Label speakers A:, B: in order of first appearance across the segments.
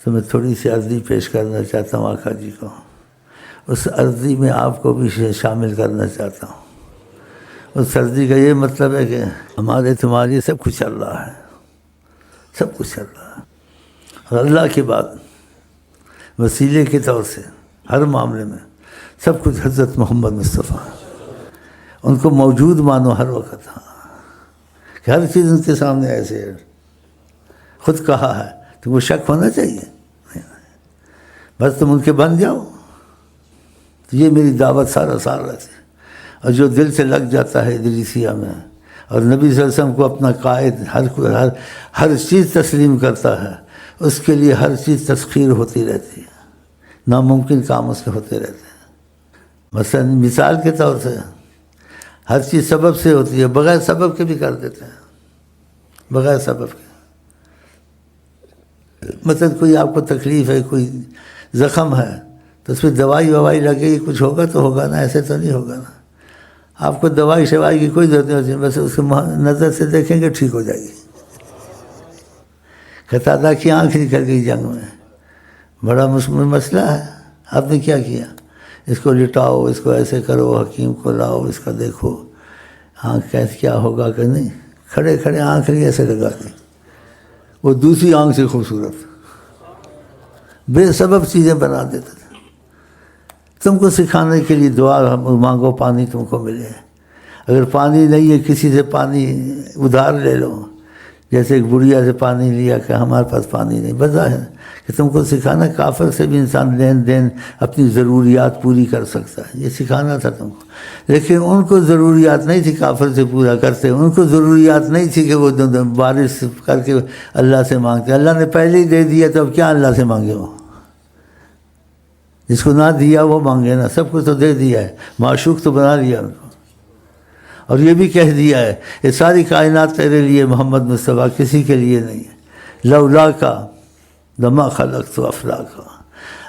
A: تو میں تھوڑی سی عرضی پیش کرنا چاہتا ہوں آقا جی کو، اس عرضی میں آپ کو بھی شامل کرنا چاہتا ہوں۔ اس عرضی کا یہ مطلب ہے کہ ہمارے تمہارے سب کچھ چل رہا ہے، سب کچھ چل رہا ہے، اور اللہ کی بات وسیلے کے طور سے ہر معاملے میں سب کچھ حضرت محمد مصطفیٰ، ان کو موجود مانو ہر وقت، ہاں کہ ہر چیز ان کے سامنے ایسے ہے، خود کہا ہے تو وہ شک ہونا چاہیے، بس تم ان کے بن جاؤ۔ تو یہ میری دعوت سارا سال رہتی ہے، اور جو دل سے لگ جاتا ہے ادریسیہ میں، اور نبی صلی اللہ علیہ وسلم کو اپنا قائد ہر چیز تسلیم کرتا ہے، اس کے لیے ہر چیز تسخیر ہوتی رہتی ہے، ناممکن کام اس کے ہوتے رہتے ہیں۔ مثلا مثال کے طور سے ہر چیز سبب سے ہوتی ہے، بغیر سبب کے بھی کر دیتے ہیں، بغیر سبب کے۔ مثلا کوئی آپ کو تکلیف ہے، کوئی زخم ہے، تو اس پہ دوائی ووائی لگے گی، کچھ ہوگا تو ہوگا نا، ایسے تو نہیں ہوگا نا۔ آپ کو دوائی شوائی کی کوئی ضرورت نہیں ہوتی، بس اس کو نظر سے دیکھیں گے ٹھیک ہو جائے گی۔ قتادہ کی آنکھ نکل گئی جنگ میں، بڑا مسئلہ ہے، آپ نے کیا کیا؟ اس کو لٹاؤ، اس کو ایسے کرو، حکیم کو لاؤ، اس کا دیکھو آنکھ کیسے کیا ہوگا کہ نہیں، کھڑے کھڑے آنکھ نہیں ایسے لگا دی، وہ دوسری آنکھ سے خوبصورت، بے سبب چیزیں بنا دیتے تھے۔ تم کو سکھانے کے لیے دعا مانگو، پانی تم کو ملے، اگر پانی نہیں ہے کسی سے پانی ادھار لے لو، جیسے ایک بڑھیا سے پانی لیا کہ ہمارے پاس پانی نہیں، بظاہر کہ تم کو سکھانا کافر سے بھی انسان لین دین اپنی ضروریات پوری کر سکتا ہے، یہ سکھانا تھا تم کو۔ لیکن ان کو ضروریات نہیں تھی کافر سے پورا کرتے، ان کو ضروریات نہیں تھی کہ وہ بارش کر کے اللہ سے مانگتے، اللہ نے پہلے ہی دے دیا تو اب کیا اللہ سے مانگے؟ وہ جس کو نہ دیا وہ مانگے نا، سب کو تو دے دیا ہے، معشوق تو بنا لیا ان کو، اور یہ بھی کہہ دیا ہے یہ ساری کائنات تیرے لیے محمد مصطفیٰ، کسی کے لیے نہیں ہے۔ لولا کا لما خلقت افلاکا،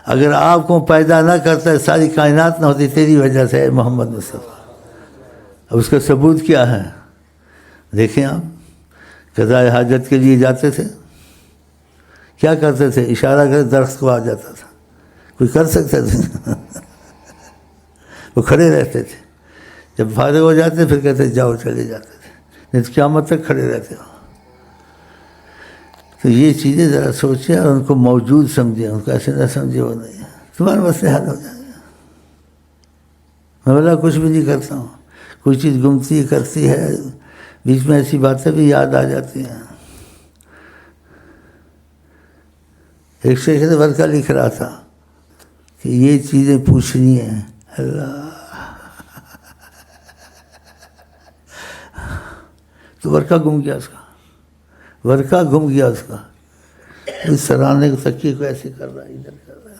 A: اگر آپ کو پیدا نہ کرتا ہے ساری کائنات نہ ہوتی، تیری وجہ سے ہے محمد مصطفیٰ۔ اب اس کا ثبوت کیا ہے؟ دیکھیں آپ قضاء حاجت کے لیے جاتے تھے، کیا کرتے تھے؟ اشارہ کر درخت کو آ جاتا تھا، کوئی کر سکتا تھا؟ وہ کھڑے رہتے تھے، جب فارغ ہو جاتے پھر کہتے جاؤ، چلے جاتے تھے، نہیں قیامت تک کھڑے رہتے ہو۔ تو یہ چیزیں ذرا سوچیں اور ان کو موجود سمجھیں، ان کو ایسے نہ سمجھے وہ نہیں ہے، تمہارے مسئلے حل ہو جائیں گے۔ میں بولا کچھ بھی نہیں کرتا ہوں، کوئی چیز گمتی کرتی ہے، بیچ میں ایسی باتیں بھی یاد آ جاتی ہیں۔ ایک شیخ نے ورقہ لکھ رہا تھا کہ یہ چیزیں پوچھنی ہیں، اللہ تو ورقہ گم گیا اس کا، ورقہ گم گیا اس کا، اس سرانے کو تکیے کو ایسے کر رہا ہے، ادھر کر رہا ہے،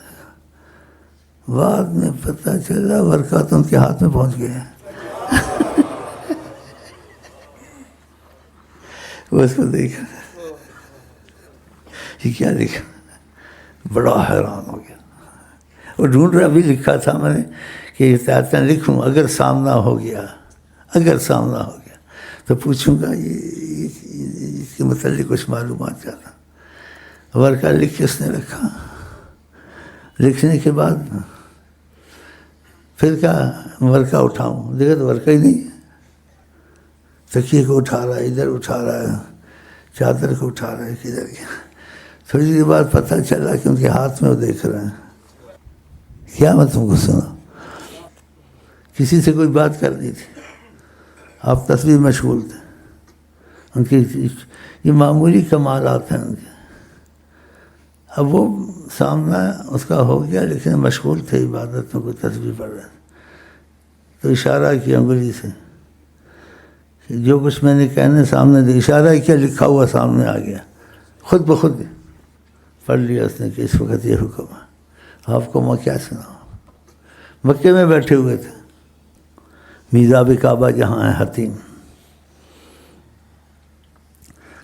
A: بعد میں پتہ چلا ورقہ تو ان کے ہاتھ میں پہنچ گیا۔ وہ اس کو دیکھا، یہ کیا لکھا، بڑا حیران ہو گیا۔ وہ ڈھونڈ رہا، ابھی لکھا تھا میں نے کہ یہ لکھوں اگر سامنا ہو گیا، اگر سامنا ہو گیا تو پوچھوں گا یہ اس کے متعلق کچھ معلومات چاہتا۔ ورقہ لکھ کے اس نے رکھا، لکھنے کے بعد پھر کہا ورقہ اٹھاؤں، دیکھا تو ورقہ ہی نہیں ہے، تکیے کو اٹھا رہا ہے، ادھر اٹھا رہا ہے، چادر کو اٹھا رہا ہے، کدھر گیا۔ تھوڑی دیر بعد پتہ چلا کہ ان کے ہاتھ میں وہ دیکھ رہے ہیں۔ کیا میں تم کو سنا، کسی سے کوئی بات کرنی تھی، آپ تصویر مشغول تھے، ان کی یہ معمولی کمالات ہیں ان کے۔ اب وہ سامنا اس کا ہو گیا لیکن مشغول تھے عبادت میں، کوئی تصویر پڑھ رہے تو اشارہ کیا انگلی سے کہ جو کچھ میں نے کہنے سامنے دے، اشارہ کیا، لکھا ہوا سامنے آ گیا، خود بخود پڑھ لیا اس نے کہ اس وقت یہ حکم ہے۔ آپ کو میں کیا سناؤں، مکے میں بیٹھے ہوئے تھے، میزاب کعبہ جہاں ہے حتیم،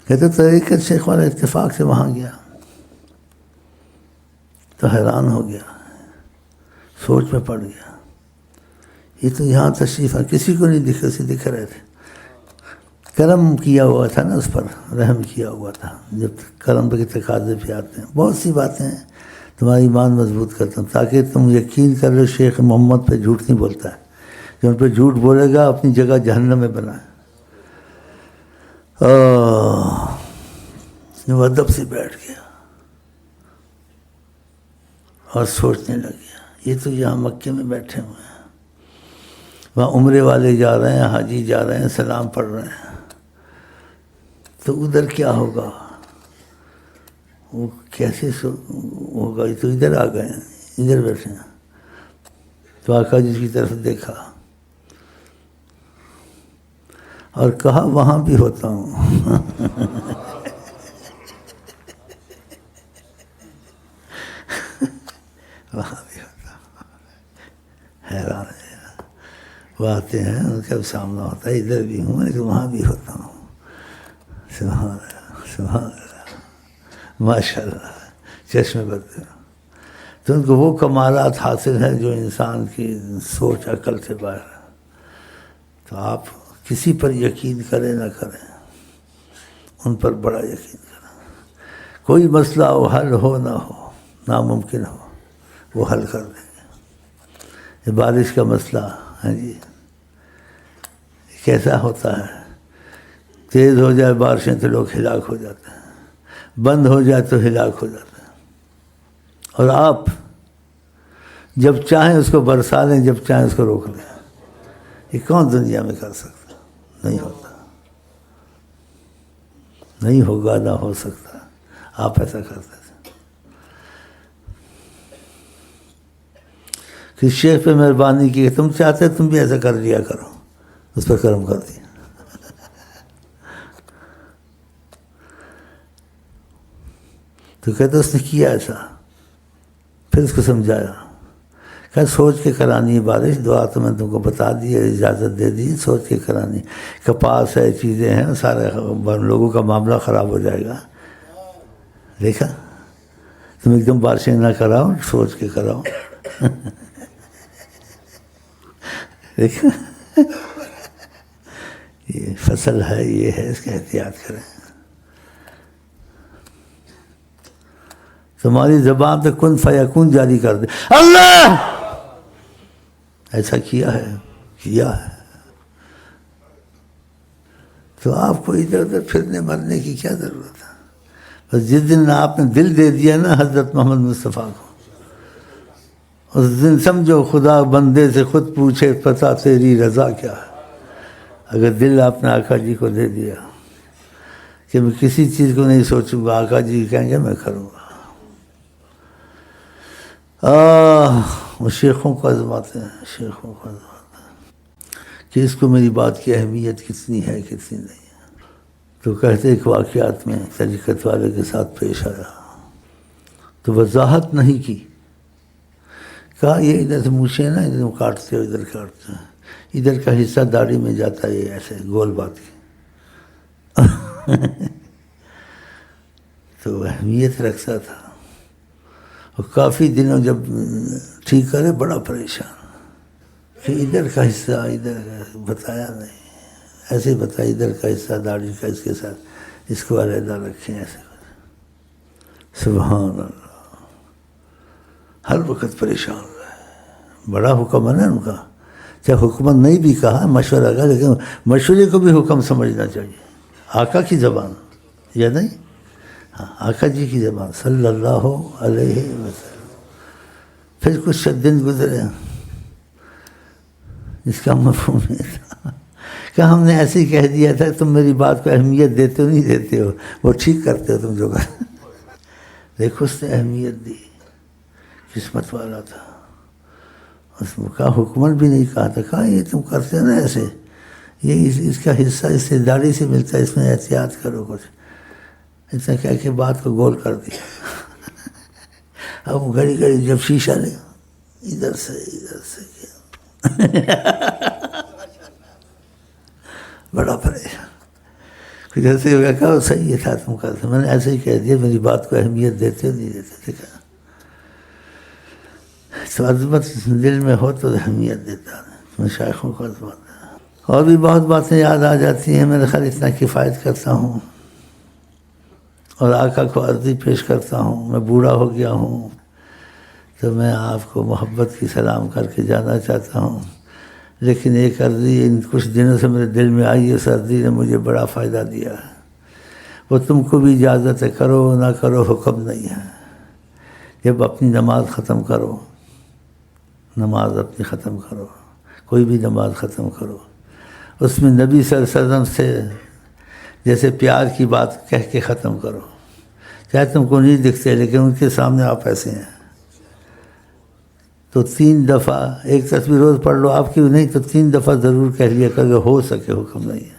A: کہتے طریقت شیخ والا اتفاق سے وہاں گیا تو حیران ہو گیا، سوچ میں پڑ گیا، یہ تو یہاں تشریف ہے، کسی کو نہیں دکھ رہے تھے، کرم کیا ہوا تھا نا، اس پر رحم کیا ہوا تھا. جب کرم کے تقاضے پہ آتے ہیں بہت سی باتیں ہیں تمہاری ایمان مضبوط کرتا ہوں، تاکہ تم یقین کر لو شیخ محمد پہ جھوٹ نہیں بولتا ہے. جو ان پہ جھوٹ بولے گا اپنی جگہ جہنم میں بنائے. وہ ادب سے بیٹھ گیا اور سوچنے لگ گیا، یہ تو یہاں مکے میں بیٹھے ہوئے ہیں، وہاں عمرے والے جا رہے ہیں، حاجی جا رہے ہیں، سلام پڑھ رہے ہیں، تو ادھر کیا ہوگا؟ وہ کیسے ہوگا؟ یہ تو ادھر آ گئے ہیں، ادھر بیٹھے ہیں. تو آقا جی کی طرف دیکھا اور کہا وہاں بھی ہوتا ہوں. وہاں بھی ہوتا ہوں. حیران ہے. وہ آتے ہیں، ان کا سامنا ہوتا ہے، ادھر بھی ہوں لیکن وہاں بھی ہوتا ہوں. سبحان اللہ، سبحان اللہ، ماشاء اللہ، چشم بدر. تو ان کو وہ کمالات حاصل ہیں جو انسان کی سوچ عقل سے باہر ہے. تو آپ کسی پر یقین کریں نہ کریں، ان پر بڑا یقین کریں. کوئی مسئلہ ہو، حل ہو نہ ہو، ناممکن ہو، وہ حل کر دیں گے. یہ بارش کا مسئلہ ہے جی، کیسا ہوتا ہے؟ تیز ہو جائے بارشیں تو لوگ ہلاک ہو جاتے ہیں، بند ہو جائے تو ہلاک ہو جاتے ہیں. اور آپ جب چاہیں اس کو برسا لیں، جب چاہیں اس کو روک لیں. یہ کون دنیا میں کر سکتا؟ نہیں ہوتا، نہیں ہوگا، نہ ہو سکتا. آپ ایسا کرتے تھے. کہ شیخ پہ مہربانی کی، تم چاہتے تم بھی ایسا کر لیا کرو، اس پر کرم کر دیا. تو کہتے اس نے کیا ایسا. پھر اس کو سمجھایا کہ سوچ کے کرانی ہے بارش، دعا تو میں تم کو بتا دی ہے، اجازت دے دی، سوچ کے کرانی. کپاس ہے، چیزیں ہیں، سارے لوگوں کا معاملہ خراب ہو جائے گا. دیکھا، تم ایک دم بارشیں نہ کراؤ، سوچ کے کراؤ. دیکھا، یہ فصل ہے، یہ ہے، اس کا احتیاط کریں. تمہاری زبان پہ کن فیکون جاری کر دے. اللہ ایسا کیا ہے، کیا ہے. تو آپ کو ادھر ادھر پھرنے مرنے کی کیا ضرورت ہے؟ بس جس دن آپ نے دل دے دیا نا حضرت محمد مصطفیٰ کو، اس دن سمجھو خدا بندے سے خود پوچھے پتہ تیری رضا کیا ہے. اگر دل آپ نے آقا جی کو دے دیا کہ میں کسی چیز کو نہیں سوچوں گا، آقا جی کہیں گے میں کروں گا. وہ شیخوں کو آزماتے ہیں، شیخوں کو آزماتے ہیں کہ اس کو میری بات کی اہمیت کتنی ہے، کتنی نہیں ہے. تو کہتے ایک واقعات میں طریقت والے کے ساتھ پیش آیا تو وضاحت نہیں کی. کہا یہ ادھر سے مونچھیں نا، ادھر کاٹتے ہو، ادھر کاٹتے ہیں، ادھر کا حصہ داڑھی میں جاتا ہے، یہ ایسے گول بات کی. تو اہمیت رکھتا تھا. اور کافی دنوں جب ٹھیک کرے بڑا پریشان کہ ادھر کا حصہ ادھر بتایا نہیں، ایسے بتایا ادھر کا حصہ داڑھی کا اس کے ساتھ اس کو علیحدہ رکھیں ایسے. سبحان اللہ، ہر وقت پریشان رہے. بڑا حکم ہے نا ان کا، چاہے حکمت نہیں بھی کہا، مشورہ کا، لیکن مشورے کو بھی حکم سمجھنا چاہیے. آقا کی زبان یا نہیں؟ ہاں، آقا جی کی زبان صلی اللہ علیہ وسلم. پھر کچھ دن گزرے، اس کا مفہوم نہیں تھا کہ ہم نے ایسے ہی کہہ دیا تھا، تم میری بات کو اہمیت دیتے ہو نہیں دیتے ہو، وہ ٹھیک کرتے ہو تم جو کر. دیکھو اس نے اہمیت دی، قسمت والا تھا. اس کا حکمت بھی نہیں کہا تھا، کہا یہ تم کرتے ہو نا ایسے، یہ اس کا حصہ اس سے داڑھی سے ملتا ہے، اس میں احتیاط کرو کچھ. اتنا کہہ کے بات کو گول کر دیا. اب گھڑی گھڑی جب شیشہ لے ادھر سے کیا بڑا پریشان. جیسے کہا صحیح تھا تم کرتے، میں نے ایسے ہی کہہ دیا، میری بات کو اہمیت دیتے نہیں دیتے. دیکھا، تو عظمت دل میں ہو تو اہمیت دیتا ہے. مشائخوں کو عظمت اور بھی بہت باتیں یاد آ جاتی ہیں، میرے خیال اتنا کفایت کرتا ہوں اور آقا کو عرضی پیش کرتا ہوں۔ میں بوڑھا ہو گیا ہوں تو میں آپ کو محبت کی سلام کر کے جانا چاہتا ہوں، لیکن ایک عرضی ان کچھ دنوں سے میرے دل میں آئی، اس عرضی نے مجھے بڑا فائدہ دیا ہے، وہ تم کو بھی اجازت ہے، کرو نہ کرو حکم نہیں ہے۔ جب اپنی نماز ختم کرو، نماز اپنی ختم کرو، کوئی بھی نماز ختم کرو، اس میں نبی صلی اللہ علیہ وسلم سے جیسے پیار کی بات کہہ کے ختم کرو، چاہے تم کو نہیں دکھتے لیکن ان کے سامنے آپ ایسے ہیں، تو 3 دفعہ ایک تصویر روز پڑھ لو، آپ کی نہیں تو 3 دفعہ ضرور کہہ لیا کر کے ہو سکے حکم نہیں ہے۔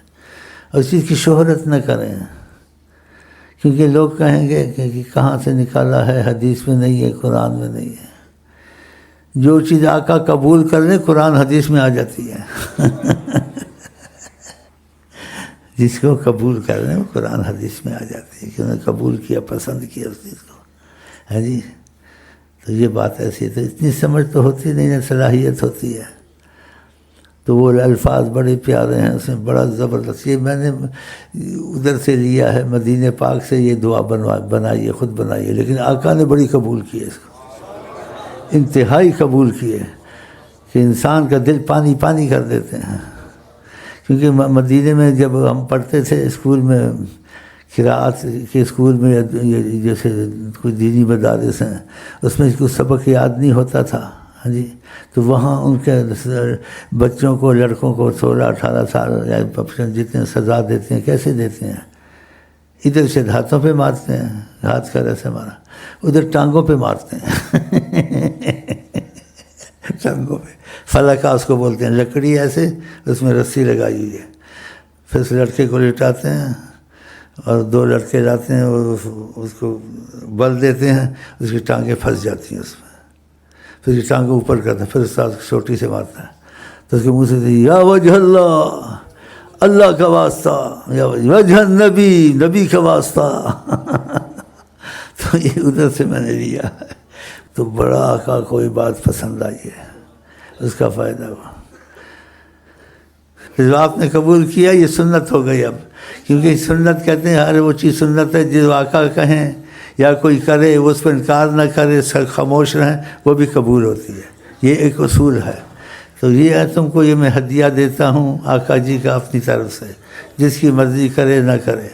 A: اور اس چیز کی شہرت نہ کریں، کیونکہ لوگ کہیں گے کہ کہاں سے نکالا ہے، حدیث میں نہیں ہے، قرآن میں نہیں ہے۔ جو چیز آقا قبول کر لیں قرآن حدیث میں آ جاتی ہے جس کو قبول کر لیں وہ قرآن حدیث میں آ جاتی ہے کہ انہوں نے قبول کیا، پسند کیا اس چیز کو، ہے جی۔ تو یہ بات ایسی ہے، تو اتنی سمجھ تو ہوتی نہیں ہے، صلاحیت ہوتی ہے۔ تو وہ الفاظ بڑے پیارے ہیں، اس میں بڑا زبردست، یہ میں نے ادھر سے لیا ہے، مدینہ پاک سے یہ دعا بنائی ہے، خود بنائی ہے، لیکن آقا نے بڑی قبول کی ہے اس کو، انتہائی قبول کی ہے کہ انسان کا دل پانی پانی کر دیتے ہیں۔ کیونکہ مدینہ میں جب ہم پڑھتے تھے اسکول میں، قراءت کے اسکول میں، جیسے کوئی دینی مدارس ہیں، اس میں کچھ سبق یاد نہیں ہوتا تھا، ہاں جی، تو وہاں ان کے بچوں کو، لڑکوں کو 16-18 سال یا جتنے سزا دیتے ہیں، کیسے دیتے ہیں؟ ادھر سے ہاتھوں پہ مارتے ہیں، ہاتھ کا ایسے مارا، ادھر ٹانگوں پہ مارتے ہیں ٹانگوں پہ، فلکا اس کو بولتے ہیں، لکڑی ایسے اس میں رسی لگائی ہوئی ہے، پھر اس لڑکے کو لٹاتے ہیں اور 2 لڑکے لاتے ہیں، اس کو بل دیتے ہیں، اس کی ٹانگیں پھنس جاتی ہیں اس میں، پھر اس کی ٹانگیں اوپر کرتا ہے، پھر استاد چوٹی سے مارتا ہے، تو اس کے منہ سے یا وجہ اللہ، اللہ کا واسطہ، یا وجہ نبی، نبی کا واسطہ تو یہ ادھر سے میں نے لیا ہے، تو بڑا آقا کوئی بات پسند آئی ہے، اس کا فائدہ ہوا، جب آپ نے قبول کیا یہ سنت ہو گئی اب، کیونکہ سنت کہتے ہیں ہر وہ چیز سنت ہے جو آقا کہیں یا کوئی کرے وہ اس پر انکار نہ کرے، سر خاموش رہیں، وہ بھی قبول ہوتی ہے، یہ ایک اصول ہے۔ تو یہ ہے، تم کو یہ میں ہدیہ دیتا ہوں آقا جی کا اپنی طرف سے، جس کی مرضی کرے نہ کرے،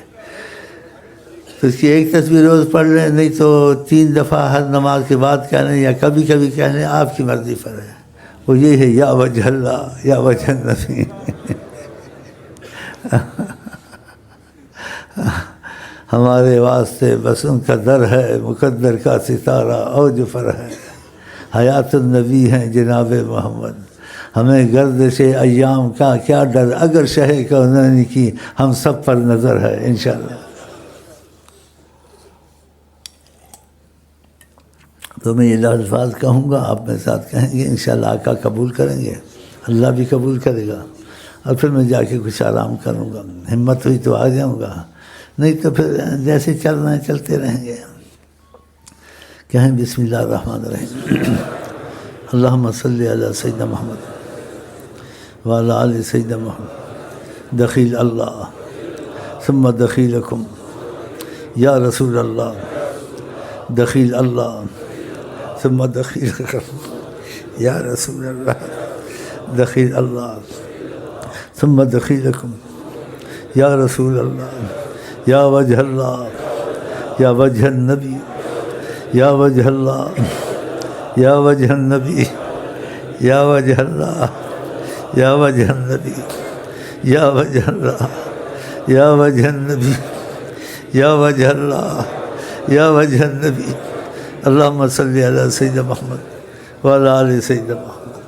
A: تو اس کی ایک تصویر روز پڑھ لیں، نہیں تو 3 دفعہ ہر نماز کے بعد کہہ لیں یا کبھی کبھی کہہ لیں، آپ کی مرضی پر ہے، وہ یہ ہے یا وجہ اللہ یا وجہ نبی ہمارے واسطے بس ان کا در ہے، مقدر کا ستارہ اوج پر ہے، حیات النبی ہیں جناب محمد، ہمیں گردش ایام کا کیا ڈر، اگر شہ کونین کی ہم سب پر نظر ہے، انشاءاللہ۔ تو میں یہ الفاظ کہوں گا، آپ میرے ساتھ کہیں گے، انشاءاللہ آقا قبول کریں گے، اللہ بھی قبول کرے گا، اور پھر میں جا کے کچھ آرام کروں گا، ہمت ہوئی تو آ جاؤں گا، نہیں تو پھر جیسے چل رہے ہیں چلتے رہیں گے۔ کہیں بسم اللہ الرحمن الرحیم، اللہم صلی علی سیدنا محمد وعلی آل سیدنا محمد، دخیل اللہ ثم دخیلکم یا رسول اللہ، دخیل اللہ ثم دخیلکم یا رسول اللہ، دخیل اللہ ثم دخیلکم یا رسول اللہ، یا وجہ اللہ یا وجہ النبی، یا وجہ اللہ یا وجہ النبی، یا وجہ اللہ یا وجہ النبی، یا وجہ اللہ یا وجہ النبی، یا وجہ اللہ یا وجہ النبی، اللہم صلی علی سیدنا محمد وعلی آل سیدنا محمد۔